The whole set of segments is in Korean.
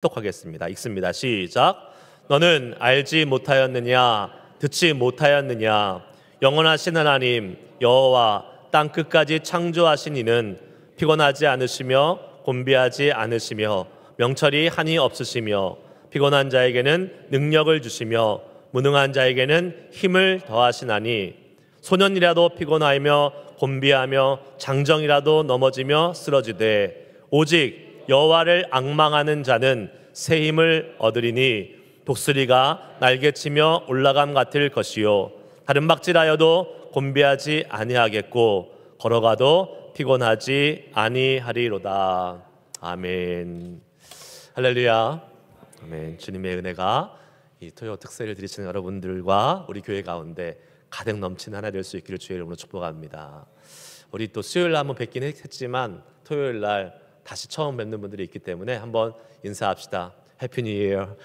똑하겠습니다. 읽습니다. 시작. 너는 알지 못하였느냐? 듣지 못하였느냐? 영원하신 하나님 여호와 땅 끝까지 창조하신 이는 피곤하지 않으시며 곤비하지 않으시며 명철이 한이 없으시며 피곤한 자에게는 능력을 주시며 무능한 자에게는 힘을 더하시나니 소년이라도 피곤하며 곤비하며 장정이라도 넘어지며 쓰러지되 오직 여호와를 앙망하는 자는 새 힘을 얻으리니 독수리가 날개치며 올라감 같을 것이요 다른 박질하여도 곤비하지 아니하겠고 걸어가도 피곤하지 아니하리로다. 아멘. 할렐루야. 아멘. 주님의 은혜가 이 토요 특세를 드리시는 여러분들과 우리 교회 가운데 가득 넘치는 하나 될 수 있기를 주의 이름으로 축복합니다. 우리 또 수요일 날 한번 뵙긴 했지만 토요일 날 다시 처음 뵙는 분들이 있기 때문에 한번 인사합시다. 해피 뉴 이어.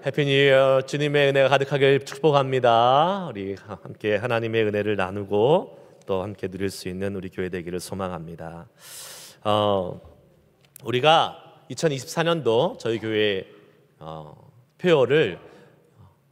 해피 뉴 이어. 주님의 은혜가 가득하길 축복합니다. 우리 함께 하나님의 은혜를 나누고 또 함께 누릴 수 있는 우리 교회 되기를 소망합니다. 우리가 2024년도 저희 교회 표어를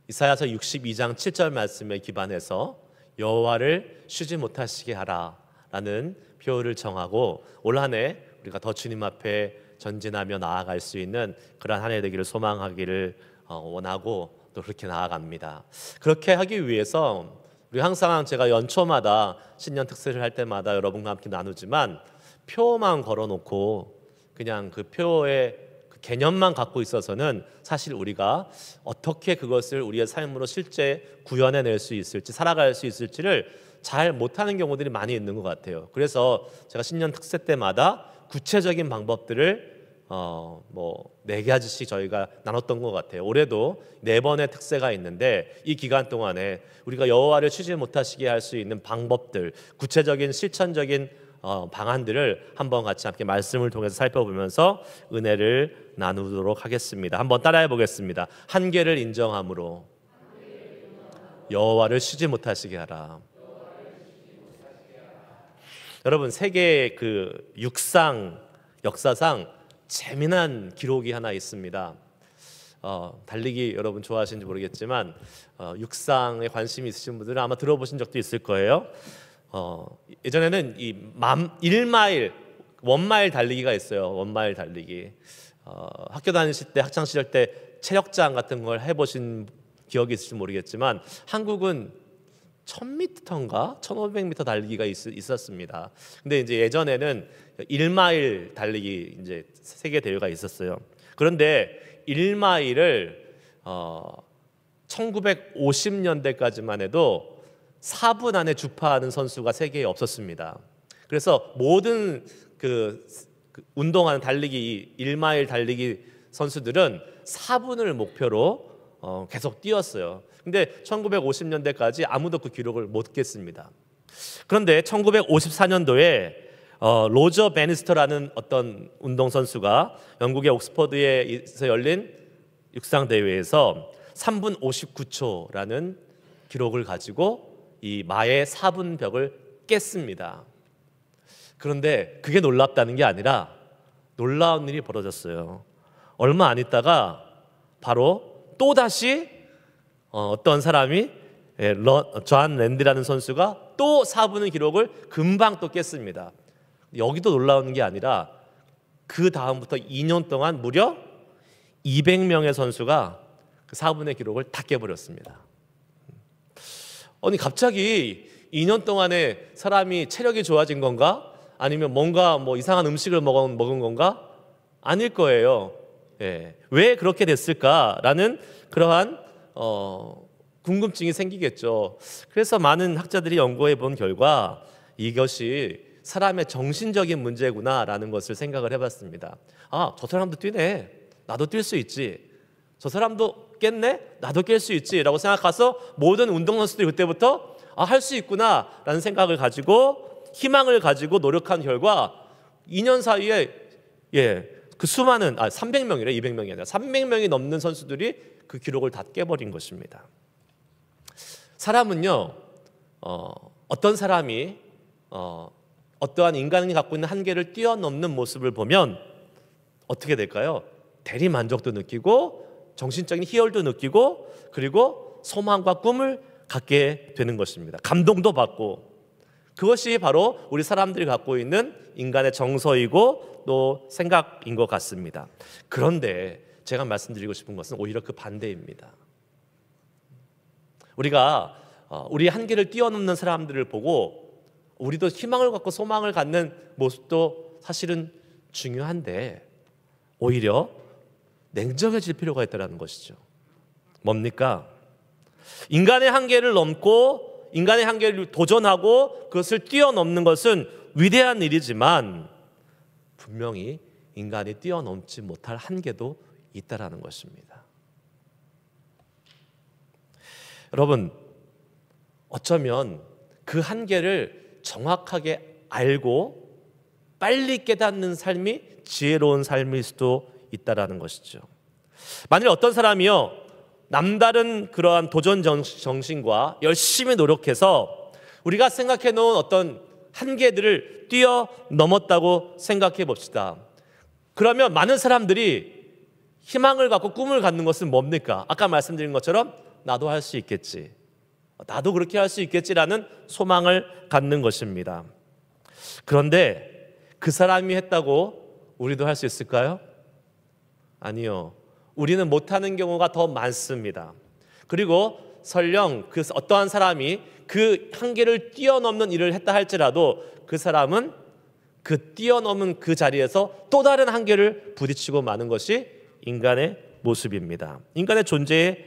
이사야서 62장 7절 말씀에 기반해서 여호와를 쉬지 못하시게 하라라는 표어를 정하고 올 한 해 우리가 더 주님 앞에 전진하며 나아갈 수 있는 그러한 한 해 되기를 소망하기를 원하고 또 그렇게 나아갑니다. 그렇게 하기 위해서 우리 항상 제가 연초마다 신년 특세를 할 때마다 여러분과 함께 나누지만 표만 걸어놓고 그냥 그 표의 그 개념만 갖고 있어서는 사실 우리가 어떻게 그것을 우리의 삶으로 실제 구현해낼 수 있을지 살아갈 수 있을지를 잘 못하는 경우들이 많이 있는 것 같아요. 그래서 제가 신년 특세 때마다 구체적인 방법들을 4가지씩 저희가 나눴던 것 같아요. 올해도 4번의 특세가 있는데 이 기간 동안에 우리가 여호와를 쉬지 못하시게 할 수 있는 방법들, 구체적인 실천적인 방안들을 한번 같이 함께 말씀을 통해서 살펴보면서 은혜를 나누도록 하겠습니다. 한번 따라해 보겠습니다. 한계를 인정함으로 여호와를 쉬지 못하시게 하라. 여러분 세계 그 육상 역사상 재미난 기록이 하나 있습니다. 달리기 여러분 좋아하시는지 모르겠지만 육상에 관심이 있으신 분들은 아마 들어보신 적도 있을 거예요. 예전에는 이 1마일 원마일 달리기가 있어요. 원마일 달리기. 학교 다니실 때 학창 시절 때 체력장 같은 걸 해보신 기억이 있을지 모르겠지만 한국은 1000m인가 1500m 달리기가 있었습니다. 근데 이제 예전에는 1마일 달리기 이제 세계 대회가 있었어요. 그런데 1마일을 1950년대까지만 해도 4분 안에 주파하는 선수가 세계에 없었습니다. 그래서 모든 그 운동하는 달리기 1마일 달리기 선수들은 4분을 목표로 계속 뛰었어요. 근데 1950년대까지 아무도 그 기록을 못 깼습니다. 그런데 1954년도에 로저 베니스터라는 어떤 운동선수가 영국의 옥스퍼드에서 열린 육상대회에서 3분 59초라는 기록을 가지고 이 마의 4분 벽을 깼습니다. 그런데 그게 놀랍다는 게 아니라 놀라운 일이 벌어졌어요. 얼마 안 있다가 바로 또다시 어떤 사람이 존 랜디라는 선수가 또 4분의 기록을 금방 또 깼습니다. 여기도 놀라운 게 아니라 그 다음부터 2년 동안 무려 200명의 선수가 그 4분의 기록을 다 깨버렸습니다. 아니 갑자기 2년 동안에 사람이 체력이 좋아진 건가? 아니면 뭔가 이상한 음식을 먹은 건가? 아닐 거예요. 왜 그렇게 됐을까라는 그러한 궁금증이 생기겠죠. 그래서 많은 학자들이 연구해 본 결과 이것이 사람의 정신적인 문제구나라는 것을 생각을 해봤습니다. 저 사람도 뛰네. 나도 뛸 수 있지. 저 사람도 깼네. 나도 깰 수 있지. 라고 생각해서 모든 운동선수들이 그때부터 할 수 있구나라는 생각을 가지고 희망을 가지고 노력한 결과 2년 사이에 그 수많은 300명이래 200명이 아니라 300명이 넘는 선수들이 그 기록을 다 깨버린 것입니다. 사람은요 어떤 사람이 어떠한 인간이 갖고 있는 한계를 뛰어넘는 모습을 보면 어떻게 될까요? 대리 만족도 느끼고 정신적인 희열도 느끼고 그리고 소망과 꿈을 갖게 되는 것입니다. 감동도 받고. 그것이 바로 우리 사람들이 갖고 있는 인간의 정서이고 또 생각인 것 같습니다. 그런데 제가 말씀드리고 싶은 것은 오히려 그 반대입니다. 우리가 우리 한계를 뛰어넘는 사람들을 보고 우리도 희망을 갖고 소망을 갖는 모습도 사실은 중요한데 오히려 냉정해질 필요가 있다는 것이죠. 뭡니까? 인간의 한계를 넘고 인간의 한계를 도전하고 그것을 뛰어넘는 것은 위대한 일이지만 분명히 인간이 뛰어넘지 못할 한계도 있다라는 것입니다. 여러분, 어쩌면 그 한계를 정확하게 알고 빨리 깨닫는 삶이 지혜로운 삶일 수도 있다라는 것이죠. 만일 어떤 사람이요 남다른 그러한 도전 정신과 열심히 노력해서 우리가 생각해 놓은 어떤 한계들을 뛰어넘었다고 생각해 봅시다. 그러면 많은 사람들이 희망을 갖고 꿈을 갖는 것은 뭡니까? 아까 말씀드린 것처럼 나도 할 수 있겠지, 나도 그렇게 할 수 있겠지라는 소망을 갖는 것입니다. 그런데 그 사람이 했다고 우리도 할 수 있을까요? 아니요. 우리는 못하는 경우가 더 많습니다. 그리고 설령 그 어떠한 사람이 그 한계를 뛰어넘는 일을 했다 할지라도 그 사람은 그 뛰어넘은 그 자리에서 또 다른 한계를 부딪히고 마는 것이 인간의 모습입니다. 인간의 존재의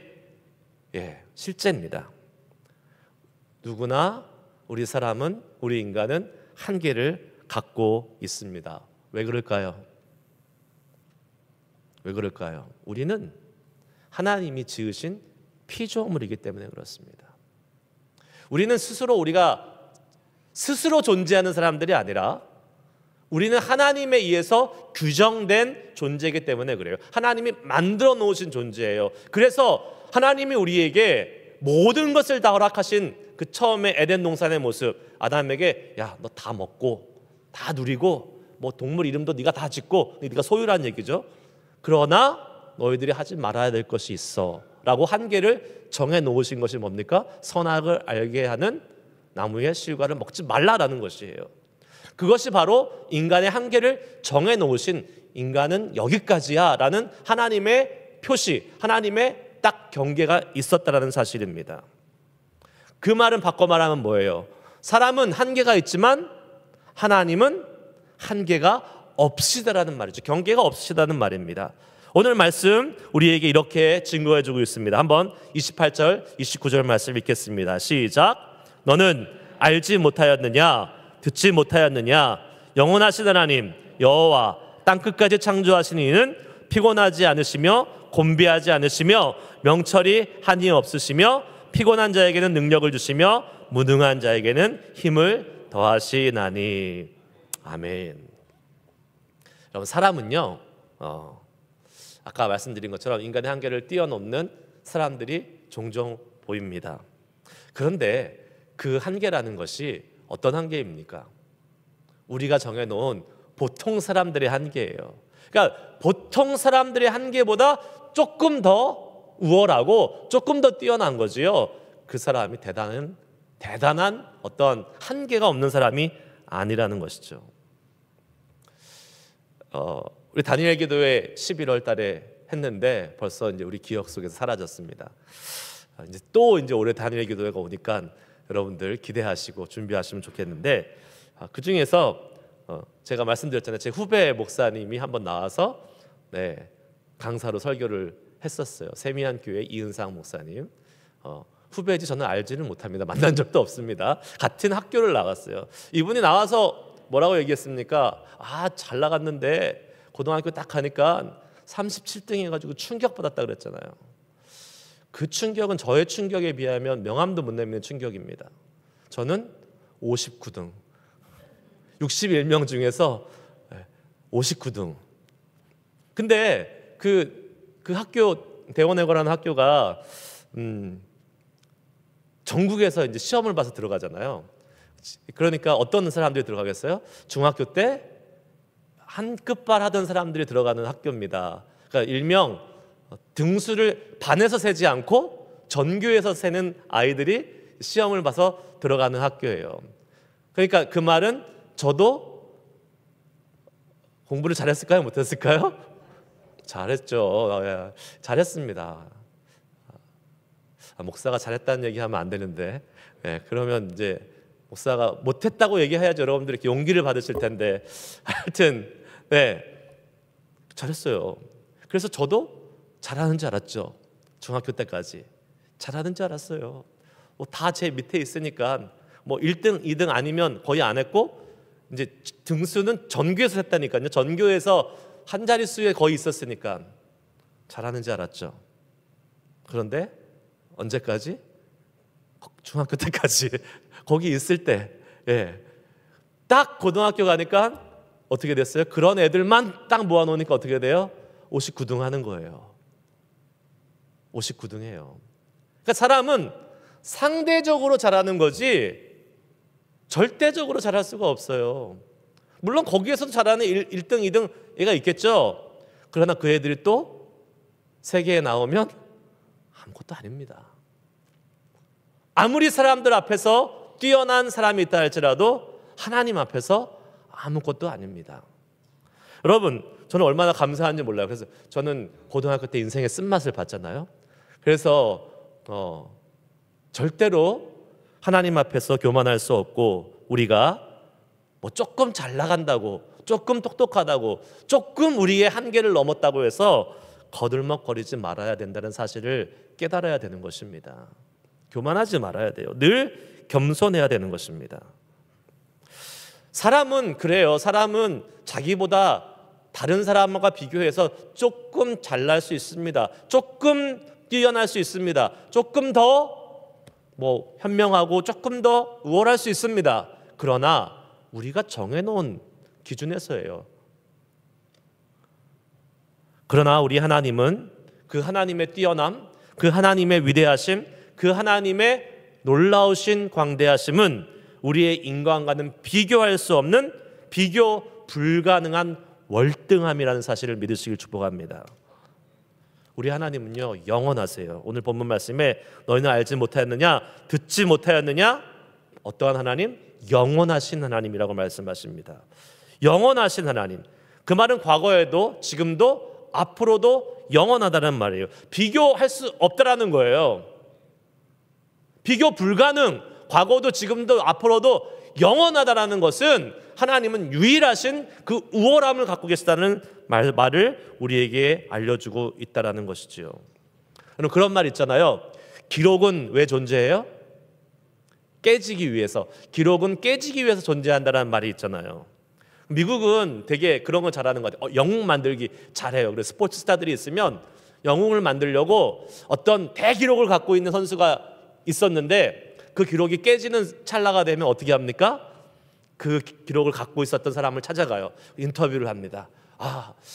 실제입니다. 누구나 우리 인간은 한계를 갖고 있습니다. 왜 그럴까요? 왜 그럴까요? 우리는 하나님이 지으신 피조물이기 때문에 그렇습니다. 우리는 우리가 스스로 존재하는 사람들이 아니라 우리는 하나님에 의해서 규정된 존재이기 때문에 그래요. 하나님이 만들어 놓으신 존재예요. 그래서 하나님이 우리에게 모든 것을 다 허락하신 그 처음에 에덴 동산의 모습, 아담에게 야, 너 다 먹고 다 누리고 뭐 동물 이름도 네가 다 짓고 네가 소유란 얘기죠. 그러나 너희들이 하지 말아야 될 것이 있어 라고 한계를 정해놓으신 것이 뭡니까? 선악을 알게 하는 나무의 실과를 먹지 말라라는 것이에요. 그것이 바로 인간의 한계를 정해놓으신 인간은 여기까지야 라는 하나님의 표시, 하나님의 딱 경계가 있었다라는 사실입니다. 그 말은 바꿔 말하면 뭐예요? 사람은 한계가 있지만 하나님은 한계가 없으시다라는 말이죠. 경계가 없으시다는 말입니다. 오늘 말씀 우리에게 이렇게 증거해 주고 있습니다. 한번 28절 29절 말씀 읽겠습니다. 시작. 너는 알지 못하였느냐 듣지 못하였느냐 영원하신 하나님 여호와 땅끝까지 창조하신 이는 피곤하지 않으시며 곤비하지 않으시며 명철이 한이 없으시며 피곤한 자에게는 능력을 주시며 무능한 자에게는 힘을 더하시나니. 아멘. 여러분, 사람은요 아까 말씀드린 것처럼 인간의 한계를 뛰어넘는 사람들이 종종 보입니다. 그런데 그 한계라는 것이 어떤 한계입니까? 우리가 정해놓은 보통 사람들의 한계예요. 그러니까 보통 사람들의 한계보다 조금 더 우월하고 조금 더 뛰어난 거지요. 그 사람이 대단한 어떤 한계가 없는 사람이 아니라는 것이죠. 우리 다니엘 기도회 11월 달에 했는데 벌써 이제 우리 기억 속에서 사라졌습니다. 이제 올해 다니엘 기도회가 오니까 여러분들 기대하시고 준비하시면 좋겠는데 그 중에서 제가 말씀드렸잖아요. 제 후배 목사님이 한번 나와서 강사로 설교를 했었어요. 세미한 교회 이은상 목사님. 후배지 저는 알지는 못합니다. 만난 적도 없습니다. 같은 학교를 나갔어요. 이분이 나와서 뭐라고 얘기했습니까? 잘 나갔는데 고등학교 딱 가니까 37등 해가지고 충격받았다 그랬잖아요. 그 충격은 저의 충격에 비하면 명함도 못 내미는 충격입니다. 저는 59등 61명 중에서 59등. 근데 그 학교 대원외고라는 학교가 전국에서 이제 시험을 봐서 들어가잖아요. 그러니까 어떤 사람들이 들어가겠어요? 중학교 때 한 끝발 하던 사람들이 들어가는 학교입니다. 그러니까 일명 등수를 반에서 세지 않고 전교에서 세는 아이들이 시험을 봐서 들어가는 학교예요. 그러니까 그 말은 저도 공부를 잘했을까요? 못했을까요? 잘했죠. 잘했습니다. 목사가 잘했다는 얘기하면 안 되는데, 그러면 이제 목사가 못했다고 얘기해야지 여러분들이 이렇게 용기를 받으실 텐데, 하여튼 잘했어요. 그래서 저도 잘하는 줄 알았죠. 중학교 때까지 잘하는 줄 알았어요. 다 제 밑에 있으니까 1등, 2등 아니면 거의 안 했고, 이제 등수는 전교에서 했다니까요. 전교에서 한 자릿수에 거의 있었으니까 잘하는 줄 알았죠. 그런데 언제까지? 중학교 때까지 거기 있을 때, 딱 고등학교 가니까 어떻게 됐어요? 그런 애들만 딱 모아놓으니까 어떻게 돼요? 59등 하는 거예요. 59등이에요. 그러니까 사람은 상대적으로 잘하는 거지 절대적으로 잘할 수가 없어요. 물론 거기에서도 잘하는 1등, 2등 애가 있겠죠. 그러나 그 애들이 또 세계에 나오면 아무것도 아닙니다. 아무리 사람들 앞에서 뛰어난 사람이 있다 할지라도 하나님 앞에서 아무것도 아닙니다. 여러분, 저는 얼마나 감사한지 몰라요. 그래서 저는 고등학교 때 인생의 쓴맛을 봤잖아요. 그래서 절대로 하나님 앞에서 교만할 수 없고, 우리가 조금 잘 나간다고, 조금 똑똑하다고, 조금 우리의 한계를 넘었다고 해서 거들먹거리지 말아야 된다는 사실을 깨달아야 되는 것입니다. 교만하지 말아야 돼요. 늘 겸손해야 되는 것입니다. 사람은 그래요. 사람은 자기보다 다른 사람과 비교해서 조금 잘날 수 있습니다. 조금 뛰어날 수 있습니다. 조금 더 현명하고 조금 더 우월할 수 있습니다. 그러나 우리가 정해놓은 기준에서예요. 그러나 우리 하나님은 그 하나님의 뛰어남, 그 하나님의 위대하심, 그 하나님의 놀라우신 광대하심은 우리의 인간과는 비교할 수 없는, 비교 불가능한 월등함이라는 사실을 믿으시길 축복합니다. 우리 하나님은요, 영원하세요. 오늘 본문 말씀에 너희는 알지 못하였느냐, 듣지 못하였느냐, 어떠한 하나님? 영원하신 하나님이라고 말씀하십니다. 영원하신 하나님. 그 말은 과거에도 지금도 앞으로도 영원하다는 말이에요. 비교할 수 없다라는 거예요. 비교 불가능. 과거도 지금도 앞으로도 영원하다라는 것은 하나님은 유일하신 그 우월함을 갖고 계시다는 말을 우리에게 알려주고 있다라는 것이지요. 그런 말 있잖아요. 기록은 왜 존재해요? 깨지기 위해서. 기록은 깨지기 위해서 존재한다는 말이 있잖아요. 미국은 되게 그런 걸 잘하는 것 같아요. 영웅 만들기 잘해요. 그래서 스포츠 스타들이 있으면 영웅을 만들려고 어떤 대기록을 갖고 있는 선수가 있었는데 그 기록이 깨지는 찰나가 되면 어떻게 합니까? 그 기록을 갖고 있었던 사람을 찾아가요. 인터뷰를 합니다.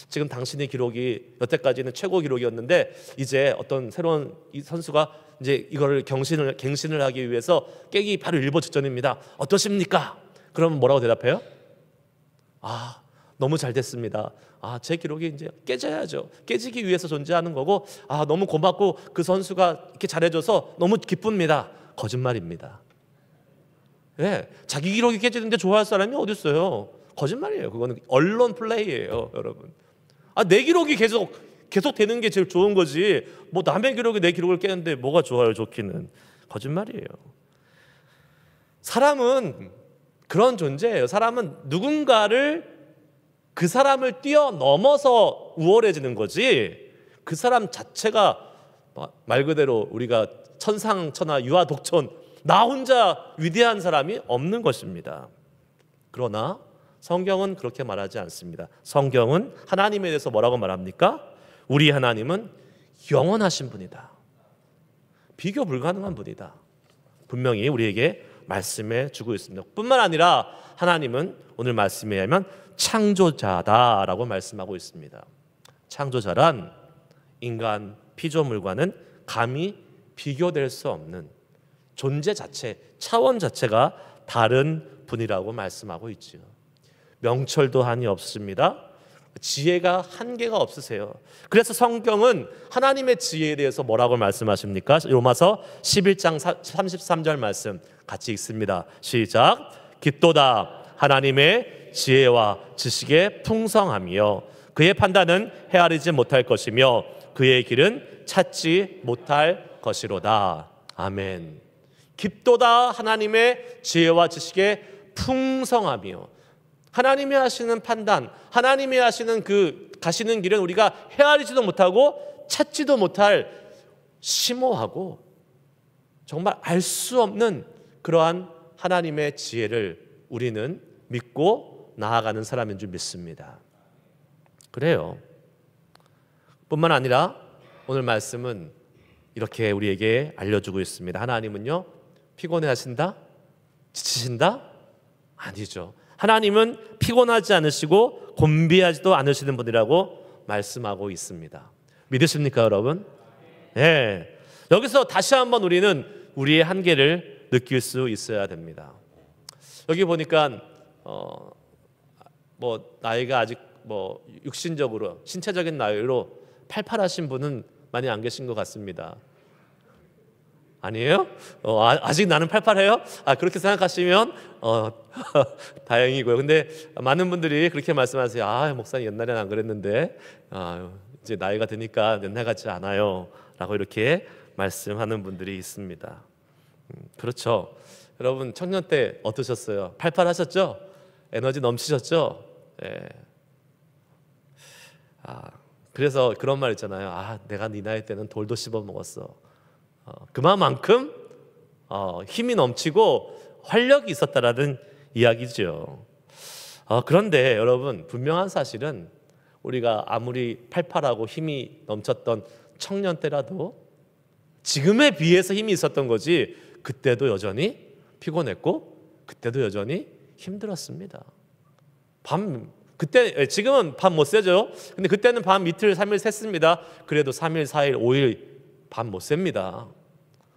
지금 당신의 기록이 여태까지는 최고 기록이었는데 이제 어떤 새로운 이 선수가 이제 이거를 갱신을 하기 위해서 깨기 바로 일보 직전입니다. 어떠십니까? 그러면 뭐라고 대답해요? 너무 잘 됐습니다. 제 기록이 이제 깨져야죠. 깨지기 위해서 존재하는 거고, 너무 고맙고 그 선수가 이렇게 잘해줘서 너무 기쁩니다. 거짓말입니다. 자기 기록이 깨지는데 좋아할 사람이 어디 있어요? 거짓말이에요. 그거는 언론 플레이예요, 여러분. 내 기록이 계속 되는 게 제일 좋은 거지. 남의 기록이 내 기록을 깨는데 뭐가 좋아요, 좋기는. 거짓말이에요. 사람은 그런 존재예요. 사람은 누군가를, 그 사람을 뛰어넘어서 우월해지는 거지, 그 사람 자체가 말 그대로 우리가 천상천하 유아독존, 나 혼자 위대한 사람이 없는 것입니다. 그러나 성경은 그렇게 말하지 않습니다. 성경은 하나님에 대해서 뭐라고 말합니까? 우리 하나님은 영원하신 분이다. 비교 불가능한 분이다. 분명히 우리에게 말씀해 주고 있습니다. 뿐만 아니라 하나님은 오늘 말씀에 의하면 창조자다라고 말씀하고 있습니다. 창조자란 인간 피조물과는 감히 비교될 수 없는 존재 자체, 차원 자체가 다른 분이라고 말씀하고 있지요. 명철도 한이 없습니다. 지혜가 한계가 없으세요. 그래서 성경은 하나님의 지혜에 대해서 뭐라고 말씀하십니까? 로마서 11장 33절 말씀 같이 읽습니다. 시작. 깊도다 하나님의 지혜와 지식의 풍성함이요 그의 판단은 헤아리지 못할 것이며 그의 길은 찾지 못할 것이로다. 아멘. 깊도다 하나님의 지혜와 지식의 풍성함이요. 하나님이 하시는 판단, 하나님이 하시는 그 가시는 길은 우리가 헤아리지도 못하고 찾지도 못할 심오하고 정말 알 수 없는 그러한 하나님의 지혜를 우리는 믿고 나아가는 사람인 줄 믿습니다. 그래요. 뿐만 아니라 오늘 말씀은 이렇게 우리에게 알려주고 있습니다. 하나님은요, 피곤해 하신다? 지치신다? 아니죠. 하나님은 피곤하지 않으시고 곤비하지도 않으시는 분이라고 말씀하고 있습니다. 믿으십니까, 여러분? 네. 여기서 다시 한번 우리는 우리의 한계를 느낄 수 있어야 됩니다. 여기 보니까 나이가 아직 육신적으로 신체적인 나이로 팔팔하신 분은 많이 안 계신 것 같습니다. 아니에요? 아직 나는 팔팔해요? 그렇게 생각하시면 다행이고요. 근데 많은 분들이 그렇게 말씀하세요. 목사님 옛날에는 안 그랬는데 이제 나이가 드니까 옛날 같지 않아요 라고 이렇게 말씀하는 분들이 있습니다. 그렇죠. 여러분 청년 때 어떠셨어요? 팔팔하셨죠? 에너지 넘치셨죠? 네. 그래서 그런 말 있잖아요. 내가 네 나이 때는 돌도 씹어 먹었어. 그만큼 힘이 넘치고 활력이 있었다라는 이야기죠. 그런데 여러분 분명한 사실은 우리가 아무리 팔팔하고 힘이 넘쳤던 청년 때라도 지금에 비해서 힘이 있었던 거지 그때도 여전히 피곤했고 그때도 여전히 힘들었습니다. 지금은 밤 못 새죠. 근데 그때는 밤 이틀 3일 샜습니다. 그래도 3일 4일 5일 밤 못 셉니다.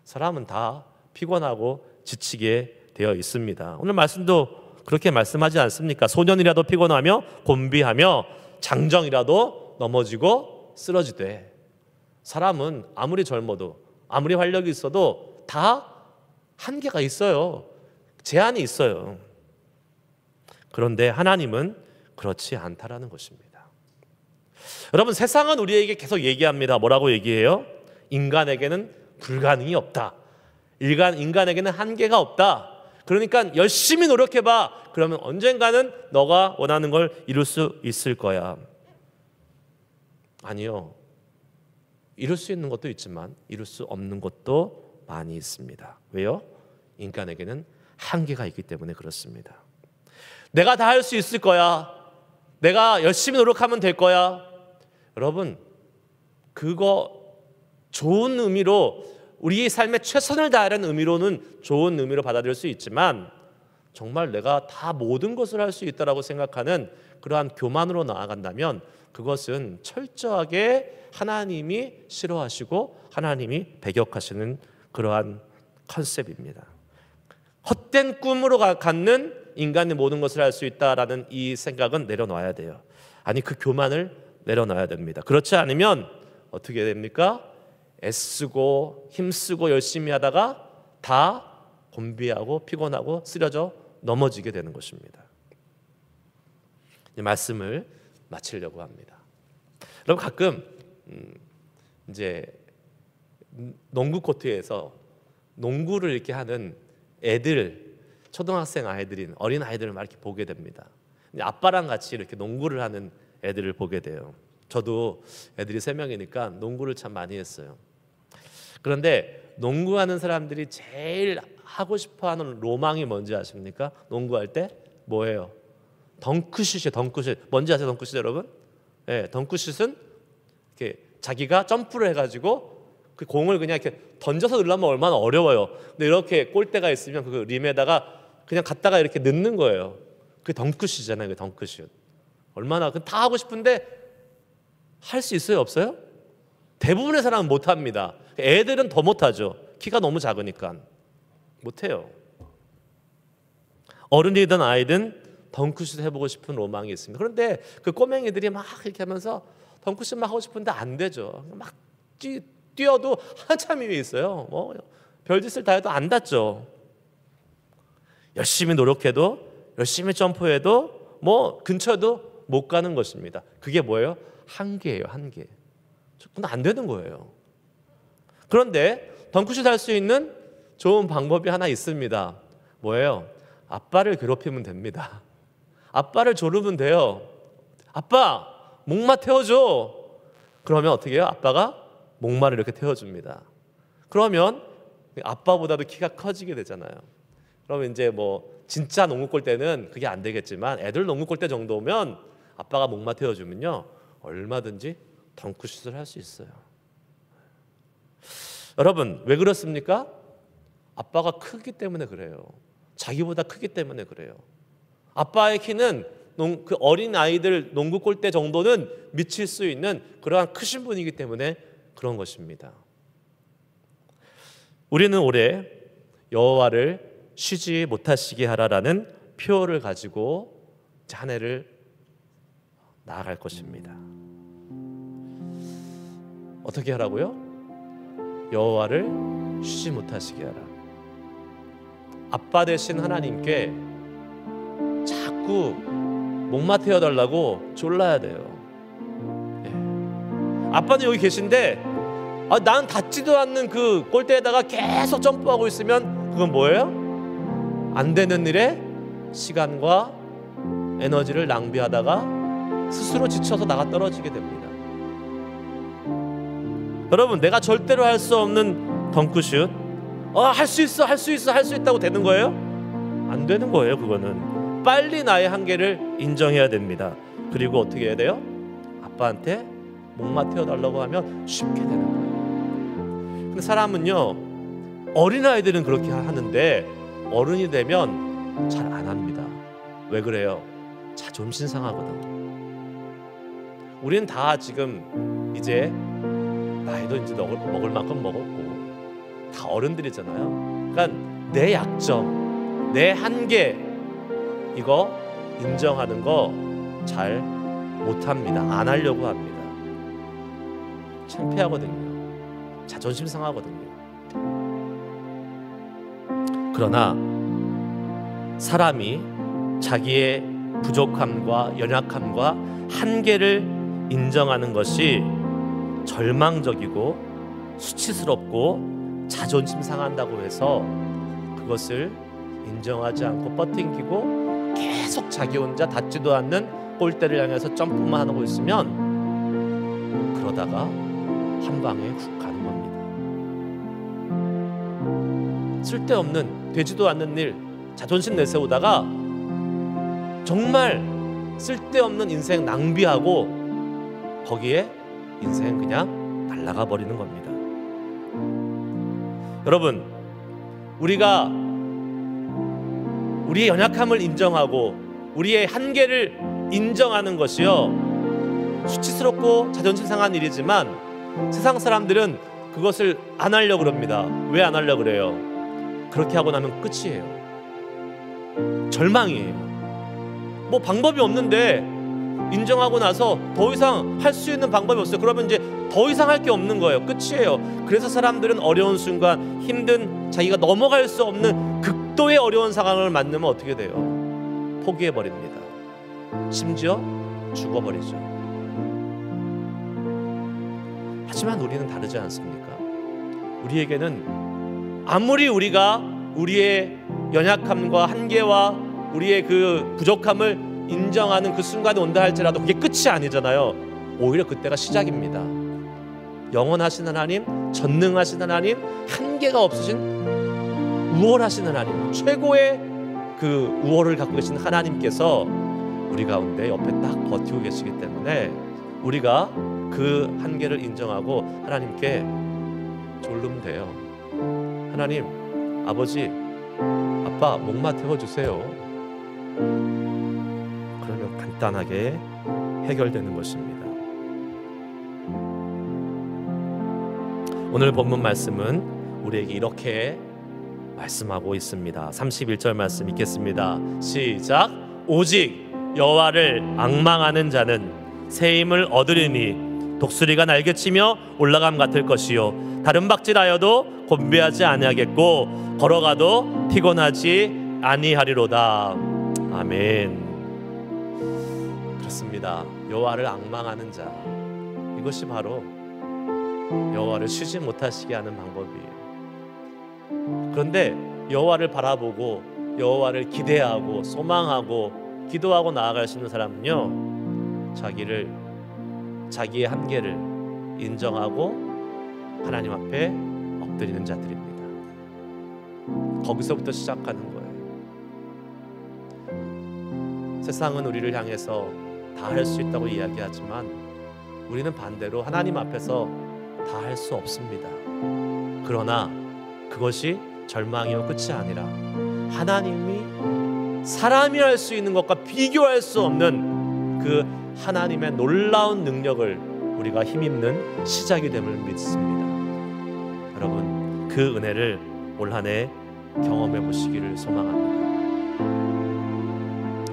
사람은 다 피곤하고 지치게 되어 있습니다. 오늘 말씀도 그렇게 말씀하지 않습니까? 소년이라도 피곤하며 곤비하며 장정이라도 넘어지고 쓰러지되. 사람은 아무리 젊어도 아무리 활력이 있어도 다 한계가 있어요. 제한이 있어요. 그런데 하나님은 그렇지 않다라는 것입니다. 여러분 세상은 우리에게 계속 얘기합니다. 뭐라고 얘기해요? 인간에게는 불가능이 없다. 인간에게는 한계가 없다. 그러니까 열심히 노력해봐. 그러면 언젠가는 너가 원하는 걸 이룰 수 있을 거야. 아니요. 이룰 수 있는 것도 있지만 이룰 수 없는 것도 많이 있습니다. 왜요? 인간에게는 한계가 있기 때문에 그렇습니다. 내가 다 할 수 있을 거야. 내가 열심히 노력하면 될 거야. 여러분 그거 좋은 의미로 우리의 삶에 최선을 다하는 의미로는 좋은 의미로 받아들일 수 있지만 정말 내가 다 모든 것을 할 수 있다라고 생각하는 그러한 교만으로 나아간다면 그것은 철저하게 하나님이 싫어하시고 하나님이 배격하시는 그러한 컨셉입니다. 헛된 꿈으로 갖는 인간의 모든 것을 할 수 있다라는 이 생각은 내려놔야 돼요. 아니 그 교만을 내려놔야 됩니다. 그렇지 않으면 어떻게 됩니까? 애쓰고 힘쓰고 열심히 하다가 다 곤비하고 피곤하고 쓰러져 넘어지게 되는 것입니다. 이 말씀을 마치려고 합니다. 여러분 가끔 이제 농구 코트에서 농구를 이렇게 하는 애들, 초등학생 아이들인 어린 아이들을 막 이렇게 보게 됩니다. 아빠랑 같이 이렇게 농구를 하는 애들을 보게 돼요. 저도 애들이 3명이니까 농구를 참 많이 했어요. 그런데 농구하는 사람들이 제일 하고 싶어하는 로망이 뭔지 아십니까? 농구할 때 뭐예요? 덩크슛이에요. 덩크슛. 뭔지 아세요? 덩크슛 여러분? 네, 덩크슛은 이렇게 자기가 점프를 해가지고 그 공을 그냥 이렇게 던져서 넣으려면 얼마나 어려워요. 근데 이렇게 골대가 있으면 그 림에다가 그냥 갖다가 이렇게 넣는 거예요. 그게 덩크슛이잖아요. 그 덩크슛. 얼마나 다 하고 싶은데 할 수 있어요? 없어요? 대부분의 사람은 못합니다. 애들은 더 못하죠. 키가 너무 작으니까 못해요. 어른이든 아이든 덩크슛 해보고 싶은 로망이 있습니다. 그런데 그 꼬맹이들이 막 이렇게 하면서 덩크슛 막 하고 싶은데 안 되죠. 막 뛰어도 한참 위에 있어요. 뭐 별짓을 다 해도 안 닿죠. 열심히 노력해도 열심히 점프해도 뭐 근처에도 못 가는 것입니다. 그게 뭐예요? 한계예요. 한계. 그건 안 되는 거예요. 그런데 덩크슛 할 수 있는 좋은 방법이 하나 있습니다. 뭐예요? 아빠를 괴롭히면 됩니다. 아빠를 조르면 돼요. 아빠, 목마 태워줘. 그러면 어떻게 해요? 아빠가 목마를 이렇게 태워줍니다. 그러면 아빠보다도 키가 커지게 되잖아요. 그러면 이제 뭐 진짜 농구 골대는 그게 안 되겠지만 애들 농구 골대 정도면 아빠가 목마 태워주면요 얼마든지 덩크슛을 할 수 있어요. 여러분 왜 그렇습니까? 아빠가 크기 때문에 그래요. 자기보다 크기 때문에 그래요. 아빠의 키는 그 어린 아이들 농구 골대 정도는 미칠 수 있는 그러한 크신 분이기 때문에 그런 것입니다. 우리는 올해 여호와를 쉬지 못하시게 하라라는 표어를 가지고 한 해를 나아갈 것입니다. 어떻게 하라고요? 여호와를 쉬지 못하시게 하라. 아빠 되신 하나님께 자꾸 목마 태워달라고 졸라야 돼요. 아빠는 여기 계신데 난 닿지도 않는 그 골대에다가 계속 점프하고 있으면 그건 뭐예요? 안 되는 일에 시간과 에너지를 낭비하다가 스스로 지쳐서 나가 떨어지게 됩니다. 여러분 내가 절대로 할 수 없는 덩크슛 할 수 있어 할 수 있어 할 수 있다고 되는 거예요? 안 되는 거예요. 그거는 빨리 나의 한계를 인정해야 됩니다. 그리고 어떻게 해야 돼요? 아빠한테 목마 태워달라고 하면 쉽게 되는 거예요. 근데 사람은요 어린아이들은 그렇게 하는데 어른이 되면 잘 안 합니다. 왜 그래요? 자존심 상하거든. 우리는 다 지금 이제 나이도 이제 먹을 만큼 먹었고 다 어른들이잖아요. 그러니까 내 약점, 내 한계 이거 인정하는 거 잘 못합니다. 안 하려고 합니다. 창피하거든요. 자존심 상하거든요. 그러나 사람이 자기의 부족함과 연약함과 한계를 인정하는 것이 절망적이고 수치스럽고 자존심 상한다고 해서 그것을 인정하지 않고 버팅기고 계속 자기 혼자 닿지도 않는 골대를 향해서 점프만 하고 있으면 그러다가 한 방에 훅 가는 겁니다. 쓸데없는 되지도 않는 일 자존심 내세우다가 정말 쓸데없는 인생 낭비하고 거기에 인생 그냥 날아가 버리는 겁니다. 여러분 우리가 우리의 연약함을 인정하고 우리의 한계를 인정하는 것이요 수치스럽고 자존심 상한 일이지만 세상 사람들은 그것을 안 하려고 그럽니다. 왜 안 하려고 그래요? 그렇게 하고 나면 끝이에요. 절망이에요. 뭐 방법이 없는데 인정하고 나서 더 이상 할 수 있는 방법이 없어요. 그러면 이제 더 이상 할 게 없는 거예요. 끝이에요. 그래서 사람들은 어려운 순간 힘든 자기가 넘어갈 수 없는 극도의 어려운 상황을 만나면 어떻게 돼요? 포기해버립니다. 심지어 죽어버리죠. 하지만 우리는 다르지 않습니까? 우리에게는 아무리 우리가 우리의 연약함과 한계와 우리의 그 부족함을 인정하는 그 순간이 온다 할지라도 그게 끝이 아니잖아요. 오히려 그때가 시작입니다. 영원하신 하나님, 전능하신 하나님, 한계가 없으신 우월하신 하나님, 최고의 그 우월을 갖고 계신 하나님께서 우리 가운데 옆에 딱 버티고 계시기 때문에 우리가 그 한계를 인정하고 하나님께 졸르면 돼요. 하나님, 아버지, 아빠 목마 태워주세요. 그러면 간단하게 해결되는 것입니다. 오늘 본문 말씀은 우리에게 이렇게 말씀하고 있습니다. 31절 말씀 읽겠습니다. 시작. 오직 여호와를 앙망하는 자는 새 힘을 얻으리니 독수리가 날개치며 올라감 같을 것이요 다른 박질하여도 곤배하지 아니하겠고 걸어가도 피곤하지 아니하리로다. 아멘. 그렇습니다. 여호와를 앙망하는 자, 이것이 바로 여호와를 쉬지 못하시게 하는 방법이에요. 그런데 여호와를 바라보고 여호와를 기대하고 소망하고 기도하고 나아갈 수 있는 사람은요, 자기의 한계를 인정하고 하나님 앞에 엎드리는 자들입니다. 거기서부터 시작하는 거예요. 세상은 우리를 향해서 다 할 수 있다고 이야기하지만 우리는 반대로 하나님 앞에서 다 할 수 없습니다. 그러나 그것이 절망이요 끝이 아니라 하나님이 사람이 할 수 있는 것과 비교할 수 없는 그 하나님의 놀라운 능력을 우리가 힘입는 시작이 됨을 믿습니다. 여러분, 그 은혜를 올 한 해 경험해 보시기를 소망합니다.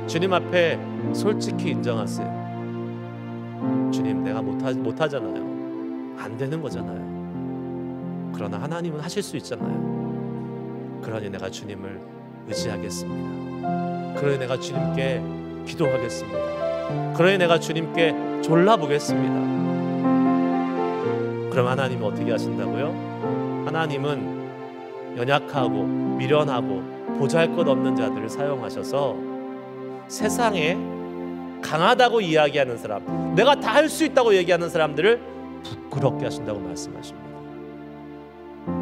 주님 앞에 솔직히 인정하세요. 주님, 내가 못하잖아요. 안 되는 거잖아요. 그러나 하나님은 하실 수 있잖아요. 그러니 내가 주님을 의지하겠습니다. 그러니 내가 주님께 기도하겠습니다. 그러니 내가 주님께 졸라보겠습니다. 그럼 하나님은 어떻게 하신다고요? 하나님은 연약하고 미련하고 보잘것없는 자들을 사용하셔서 세상에 강하다고 이야기하는 사람, 내가 다 할 수 있다고 얘기하는 사람들을 부끄럽게 하신다고 말씀하십니다.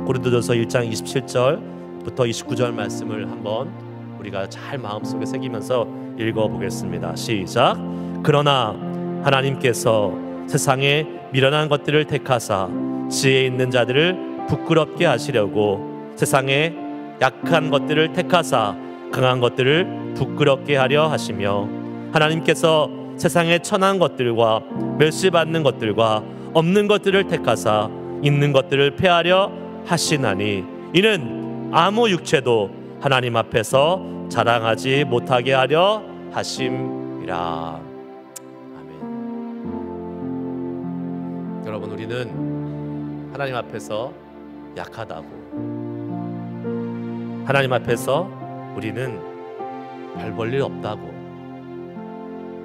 고린도전서 1장 27절부터 29절 말씀을 한번 우리가 잘 마음속에 새기면서 읽어보겠습니다. 시작. 그러나 하나님께서 세상에 미련한 것들을 택하사 지혜 있는 자들을 부끄럽게 하시려고 세상에 약한 것들을 택하사 강한 것들을 부끄럽게 하려 하시며 하나님께서 세상에 천한 것들과 멸시받는 것들과 없는 것들을 택하사 있는 것들을 폐하려 하시나니 이는 아무 육체도 하나님 앞에서 자랑하지 못하게 하려 하심이라. 아멘. 여러분, 우리는 하나님 앞에서 약하다고, 하나님 앞에서 우리는 별 볼 일 없다고,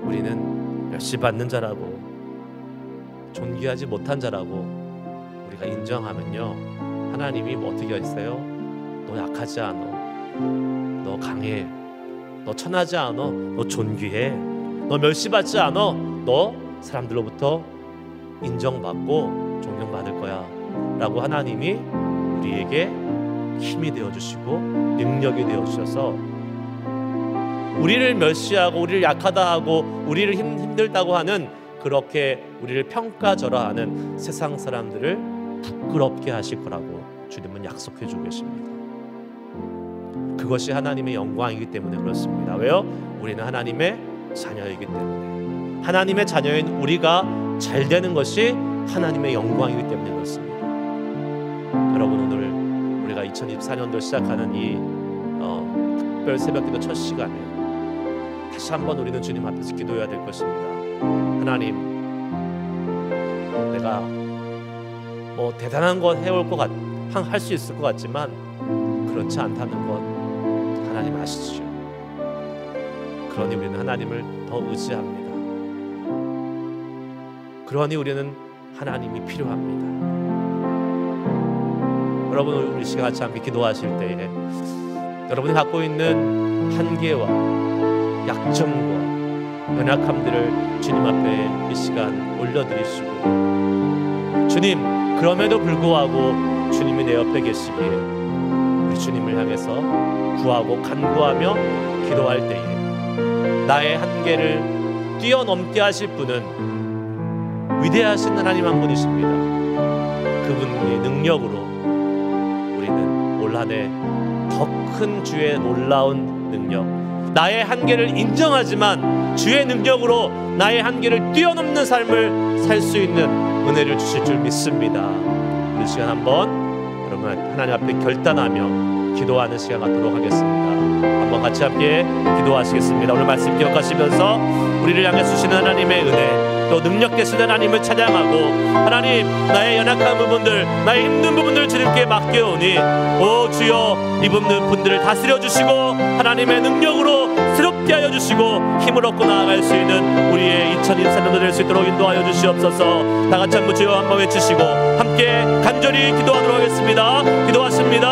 우리는 멸시받는 자라고, 존귀하지 못한 자라고 우리가 인정하면요, 하나님이 뭐 어떻게 하세요? 너 약하지 않아, 너 강해, 너 천하지 않아, 너 존귀해, 너 멸시받지 않아, 너 사람들로부터 인정받고 존경받을 거야 라고 하나님이 우리에게 힘이 되어주시고 능력이 되어주셔서 우리를 멸시하고 우리를 약하다 하고 우리를 힘들다고 하는, 그렇게 우리를 평가절하하는 세상 사람들을 부끄럽게 하실 거라고 주님은 약속해 주고 계십니다. 그것이 하나님의 영광이기 때문에 그렇습니다. 왜요? 우리는 하나님의 자녀이기 때문에, 하나님의 자녀인 우리가 잘 되는 것이 하나님의 영광이기 때문에 그렇습니다. 여러분, 오늘 우리가 2024년도 시작하는 이 특별 새벽기도 첫 시간에 다시 한번 우리는 주님 앞에서 기도해야 될 것입니다. 하나님, 내가 뭐 대단한 것 해올 것 할 수 있을 것 같지만 그렇지 않다는 것 하나님 아시죠? 그러니 우리는 하나님을 더 의지합니다. 그러니 우리는 하나님이 필요합니다. 여러분, 우리 시간 같이 함께 기도하실 때에 여러분이 갖고 있는 한계와 약점과 연약함들을 주님 앞에 이 시간 올려드리시고, 주님, 그럼에도 불구하고 주님이 내 옆에 계시기에 우리 주님을 향해서 구하고 간구하며 기도할 때에 나의 한계를 뛰어넘게 하실 분은 위대하신 하나님 한 분이십니다. 그분의 능력으로 우리는 올 한 해 더 큰 주의 놀라운 능력, 나의 한계를 인정하지만 주의 능력으로 나의 한계를 뛰어넘는 삶을 살 수 있는 은혜를 주실 줄 믿습니다. 우리 시간 한번 그러면 하나님 앞에 결단하며 기도하는 시간 갖도록 하겠습니다. 한번 같이 함께 기도하시겠습니다. 오늘 말씀 기억하시면서 우리를 향해 주시는 하나님의 은혜, 또 능력 되시는 하나님을 찬양하고, 하나님 나의 연약한 부분들, 나의 힘든 부분들 주님께 맡겨오니 오 주여 이 분들을 다스려 주시고 하나님의 능력으로 새롭게 하여 주시고 힘을 얻고 나아갈 수 있는 우리의 2024년도 될 수 있도록 인도하여 주시옵소서. 다 같이 한번 주여 한번 외치시고 함께 간절히 기도하도록 하겠습니다. 기도하십니다.